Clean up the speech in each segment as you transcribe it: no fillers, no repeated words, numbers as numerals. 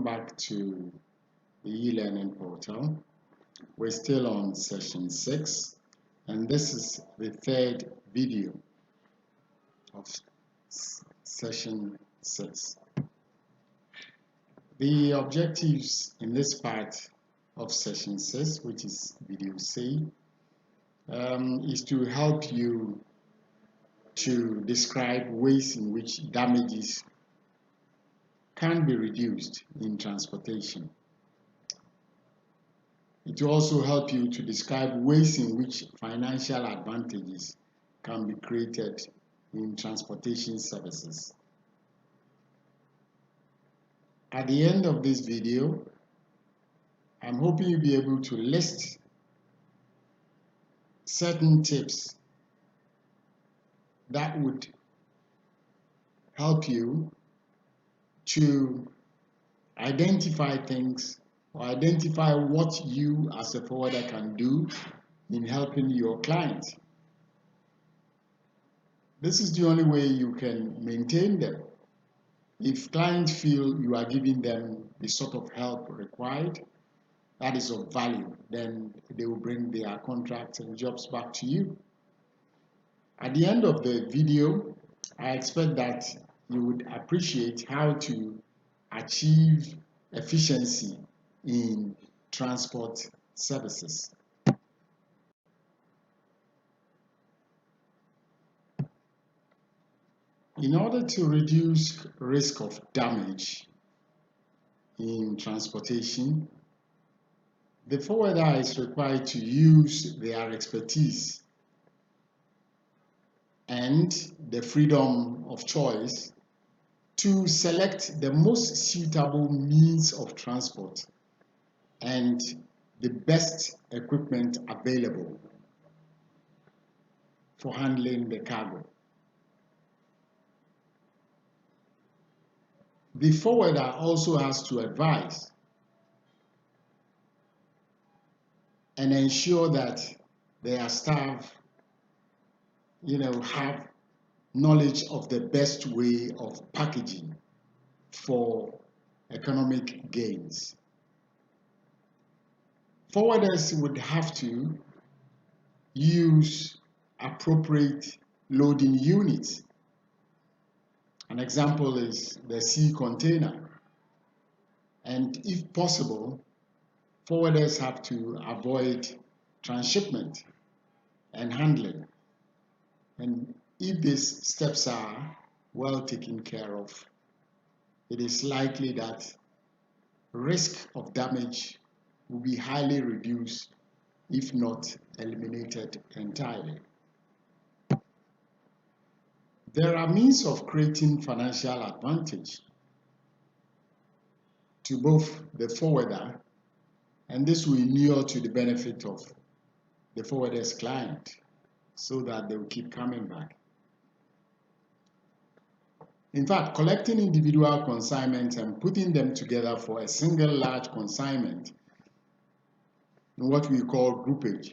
Welcome back to the e-learning portal. We're still on session 6, and this is the third video of session 6. The objectives in this part of session 6, which is video C, is to help you to describe ways in which damages can be reduced in transportation. It will also help you to describe ways in which financial advantages can be created in transportation services. At the end of this video, I'm hoping you'll be able to list certain tips that would help you to identify things or identify what you as a forwarder can do in helping your client. This is the only way you can maintain them. If clients feel you are giving them the sort of help required that is of value, then they will bring their contracts and jobs back to you. At the end of the video, I expect that you would appreciate how to achieve efficiency in transport services. In order to reduce risk of damage in transportation, the forwarder is required to use their expertise and the freedom of choice to select the most suitable means of transport and the best equipment available for handling the cargo. The forwarder also has to advise and ensure that their staff have knowledge of the best way of packaging for economic gains. Forwarders would have to use appropriate loading units. An example is the sea container. And if possible, forwarders have to avoid transshipment and handling. And if these steps are well taken care of, it is likely that risk of damage will be highly reduced, if not eliminated entirely. There are means of creating financial advantage to both the forwarder, and this will inure to the benefit of the forwarder's client, so that they will keep coming back. In fact, collecting individual consignments and putting them together for a single large consignment, what we call groupage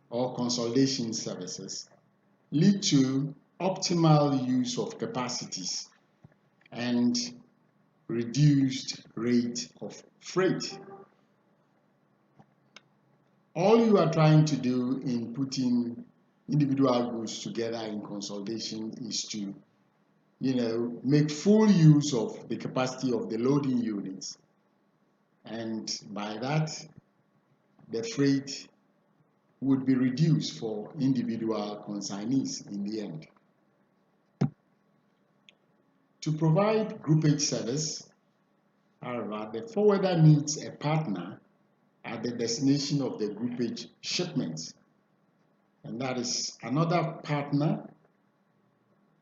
or consolidation services, lead to optimal use of capacities and reduced rate of freight. All you are trying to do in putting individual goods together in consolidation is to, make full use of the capacity of the loading units. And by that, the freight would be reduced for individual consignees in the end. To provide groupage service, however, the forwarder needs a partner at the destination of the groupage shipments. And that is another partner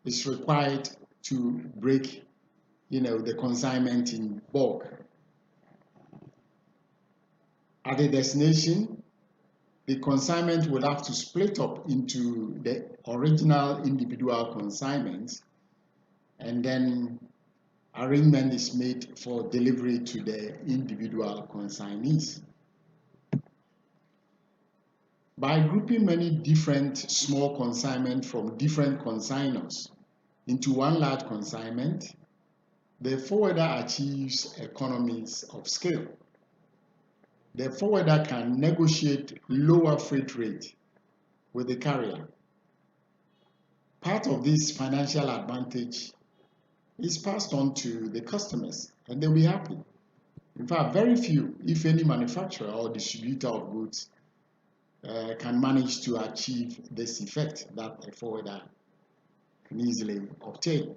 is required to break, the consignment in bulk. At the destination, the consignment will have to split up into the original individual consignments, and then arrangement is made for delivery to the individual consignees. By grouping many different small consignments from different consignors into one large consignment, The forwarder achieves economies of scale. The forwarder can negotiate lower freight rate with the carrier. Part of this financial advantage is passed on to the customers and they'll be happy. In fact, very few, if any, manufacturer or distributor of goods can manage to achieve this effect that a forwarder can easily obtain.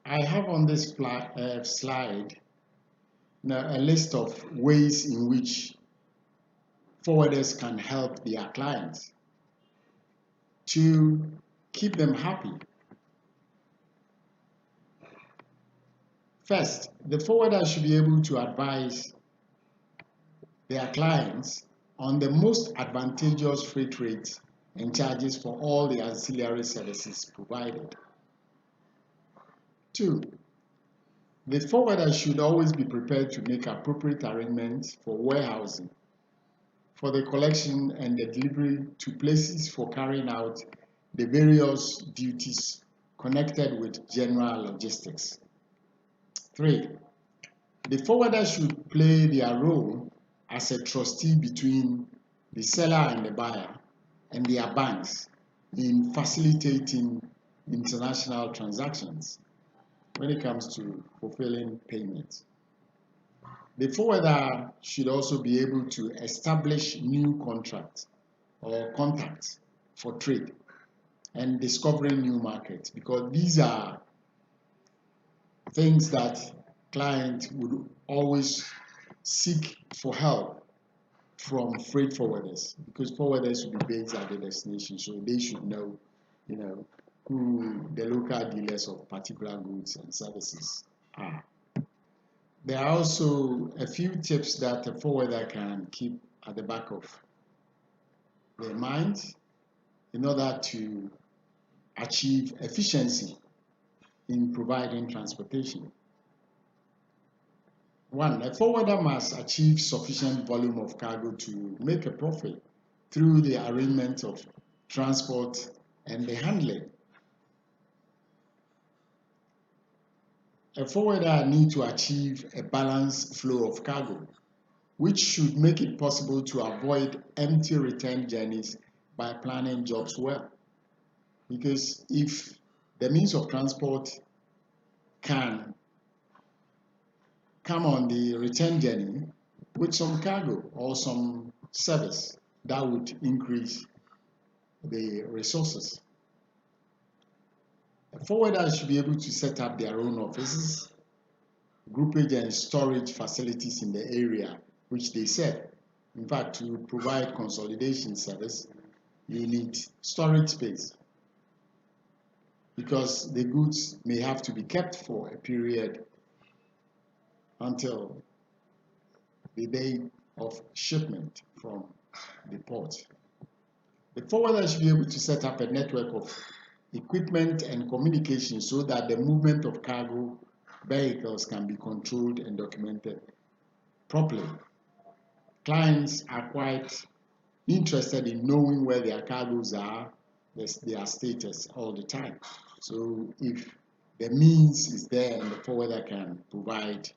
I have on this slide now a list of ways in which forwarders can help their clients to keep them happy. First, the forwarder should be able to advise their clients on the most advantageous freight rates and charges for all the ancillary services provided. 2. The forwarder should always be prepared to make appropriate arrangements for warehousing, for the collection and the delivery to places for carrying out the various duties connected with general logistics. 3. The forwarder should play their role as a trustee between the seller and the buyer and their banks in facilitating international transactions when it comes to fulfilling payments. The forwarder should also be able to establish new contracts or contacts for trade and discovering new markets, because these are things that clients would always seek for help from freight forwarders, because forwarders will be based at the destination, so they should know, who the local dealers of particular goods and services are. There are also a few tips that a forwarder can keep at the back of their mind in order to achieve efficiency in providing transportation. 1. A forwarder must achieve sufficient volume of cargo to make a profit through the arrangement of transport and the handling. A forwarder needs to achieve a balanced flow of cargo, which should make it possible to avoid empty return journeys by planning jobs well. Because if the means of transport can come on the return journey with some cargo or some service, that would increase the resources. A forwarder should be able to set up their own offices, groupage and storage facilities in the area which they serve. In fact, to provide consolidation service, you need storage space, because the goods may have to be kept for a period until the day of shipment from the port. The forwarder should be able to set up a network of equipment and communication so that the movement of cargo vehicles can be controlled and documented properly. Clients are quite interested in knowing where their cargoes are, their status all the time. So if the means is there and the forwarder can provide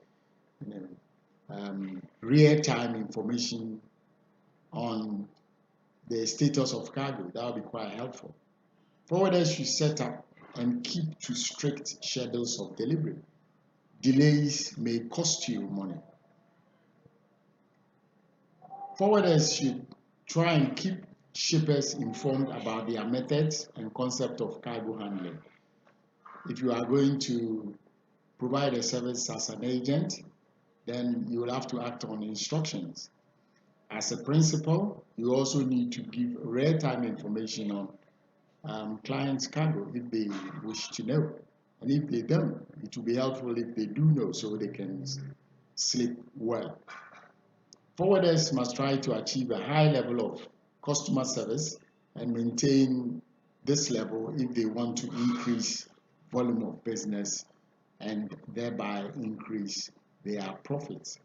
real-time information on the status of cargo, that will be quite helpful. Forwarders should set up and keep to strict schedules of delivery. Delays may cost you money. Forwarders should try and keep shippers informed about their methods and concept of cargo handling. If you are going to provide a service as an agent, then you will have to act on instructions. As a principal, you also need to give real-time information on clients' cargo if they wish to know. And if they don't, it will be helpful if they do know so they can sleep well. Forwarders must try to achieve a high level of customer service and maintain this level if they want to increase volume of business and thereby increase their profits.